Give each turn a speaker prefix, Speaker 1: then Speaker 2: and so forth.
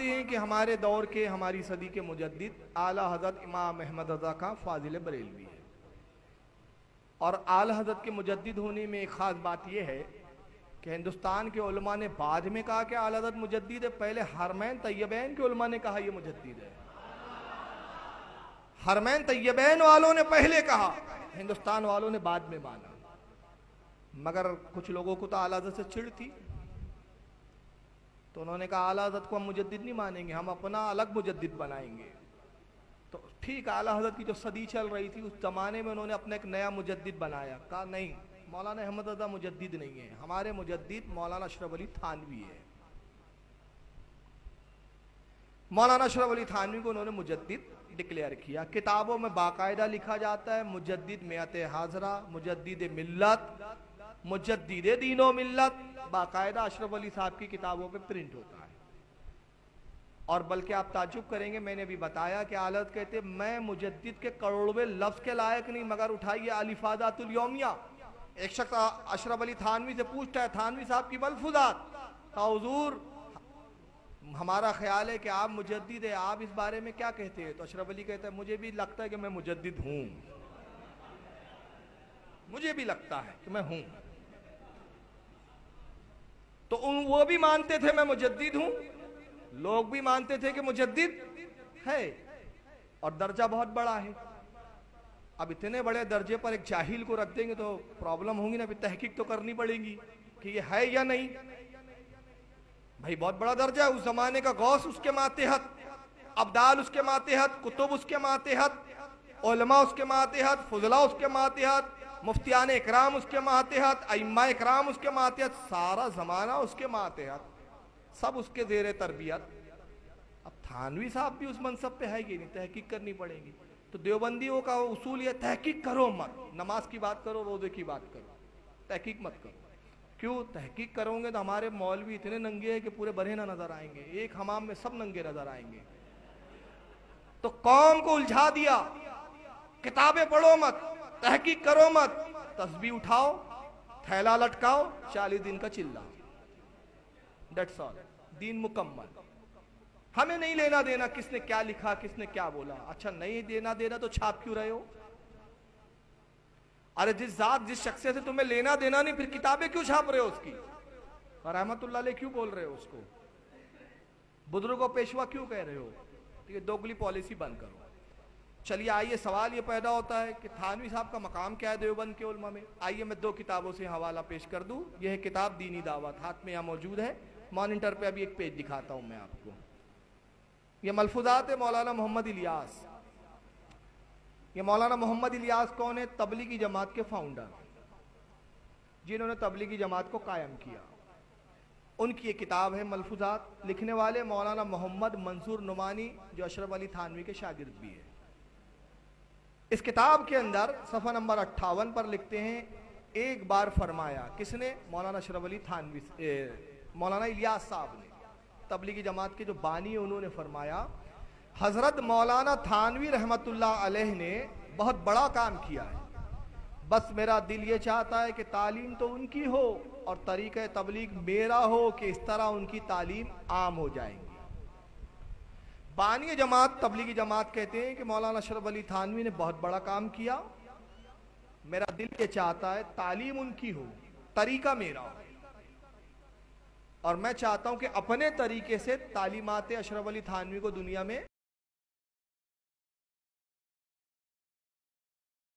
Speaker 1: मानते हैं कि हमारे दौर के, हमारी सदी के मुजद्दिद आला हज़रत इमाम अहमद रज़ा खां फाजिल बरेलवी है। और आला हज़रत के मुजद्दिद होने में एक ख़ास बात यह है कि हिंदुस्तान के उलमा ने बाद में कहा कि आला हज़रत मुजद्दिद है, पहले हरमैन तैयबैन के उलमा ने कहा यह मुजद्दिद है। हरमैन तैयबैन वालों ने पहले कहा, हिंदुस्तान वालों ने बाद में माना। मगर कुछ लोगों को तो आला हज़रत से चिढ़ थी, तो उन्होंने कहा आला हज़रत को हम मुजद्दिद नहीं मानेंगे, हम अपना अलग मुजद्दिद बनाएंगे। तो ठीक आला हज़रत की जो सदी चल रही थी उस जमाने में उन्होंने अपना एक नया मुजद्दिद बनाया। कहा नहीं, मौलाना अहमद रज़ा मुजद्दिद नहीं है, हमारे मुजद्दिद मौलाना अशरफ अली थानवी है। मौलाना अशरफ अली थानवी को उन्होंने मुजद्दिद डिक्लेयर किया। किताबों में बाकायदा लिखा जाता है मुजद्दिद मियात हाजरा, मुजद्दिद मिल्लत, मुजद्दिद दीनो मिल्लत, बाकायदा अशरफ अली साहब की किताबों पे प्रिंट होता है। और बल्कि आप ताज्जुब करेंगे, मैंने अभी बताया कि आलत कहते मैं मुजद्दिद के करोड़वे लफ्ज के लायक नहीं, मगर उठाइए अलिफादातुल यौमिया। एक शख्स अशरफ अली थानवी से पूछता है, थानवी साहब की मलफूजात, कहा हुजूर हमारा ख्याल है कि आप मुजद्दिद है, आप इस बारे में क्या कहते हैं? तो अशरफ अली कहता है मुझे भी लगता है कि मैं मुजद्दिद हूं, मुझे भी लगता है कि मैं हूं। तो वो भी मानते थे मैं मुजद्दिद हूं, लोग भी मानते थे कि मुजद्दिद है, और दर्जा बहुत बड़ा है। अब इतने बड़े दर्जे पर एक जाहिल को रख देंगे तो प्रॉब्लम होगी ना, फिर तहकीक तो करनी पड़ेगी कि ये है या नहीं। भाई बहुत बड़ा दर्जा है, उस जमाने का गौस उसके मातेहत, अब्दाल उसके मातेहत, कुतुब उसके मातेहत, उलमा उसके मातेहत, फुजला उसके मातेहत, मुफ्तियान इकराम उसके मातेहत, अइम्मा इकराम उसके मातेहत, सारा जमाना उसके मातेहत, सब उसके जेर तरबियत। अब थानवी साहब भी उस मनसब पे है कि नहीं, तहकीक करनी पड़ेगी। तो देवबंदियों का उसूल ये, तहकीक करो मत, नमाज की बात करो, रोजे की बात करो, तहकीक मत करो। क्यों? तहकीक करोगे तो हमारे मौलवी इतने नंगे हैं कि पूरे बरहना नजर आएंगे, एक हमाम में सब नंगे नजर आएंगे। तो कौम को उलझा दिया, किताबें पढ़ो मत, तहकीक करो मत, तस्बीह उठाओ, थैला लटकाओ, 40 दिन का चिल्ला, दैट्स ऑल, दीन मुकम्मल। हमें नहीं लेना देना किसने क्या लिखा, किसने क्या बोला। अच्छा नहीं देना देना तो छाप क्यों रहे हो? अरे जिस जात जिस शख्स से तुम्हें लेना देना नहीं, फिर किताबें क्यों छाप रहे हो उसकी? रहमतुल्लाह अलैह क्यों बोल रहे हो उसको? बुजुर्गों पेशवा क्यों कह रहे हो? तो ये दोगली पॉलिसी बंद करो। चलिए आइए, सवाल ये पैदा होता है कि थानवी साहब का मकाम क्या है देवबंद के उलमा में। आइए मैं 2 किताबों से हवाला पेश कर दूं। यह है किताब दीनी दावत, हाथ में यहाँ मौजूद है, मॉनिटर पे अभी एक पेज दिखाता हूं मैं आपको। ये मलफूजात है मौलाना मोहम्मद इलियास। ये मौलाना मोहम्मद इलियास कौन है? तबलीगी जमात के फाउंडर, जिन्होंने तबलीगी जमात को कायम किया। उनकी एक किताब है मलफूजात, लिखने वाले मौलाना मोहम्मद मंसूर नुमानी, जो अशरफ अली थानवी के शागिर्द भी है। इस किताब के अंदर सफ़ा नंबर 58 पर लिखते हैं, एक बार फरमाया, किसने? मौलाना अशरफ अली थानवी, मौलाना इलियास साहब ने, तबलीगी जमात के जो बानी है, उन्होंने फरमाया हजरत मौलाना थानवी रहमतुल्लाह अलैह ने बहुत बड़ा काम किया है। बस मेरा दिल ये चाहता है कि तालीम तो उनकी हो और तरीक़े तबलीग मेरा हो कि इस तरह उनकी तालीम आम हो जाएंगी। बानी जमात तबलीगी जमात कहते हैं कि मौलाना अशरफ अली थानवी ने बहुत बड़ा काम किया, मेरा दिल ये चाहता है तालीम उनकी हो, तरीका मेरा हो, और मैं चाहता हूं कि अपने तरीके से तालीमात अशरफ अली थानवी को दुनिया में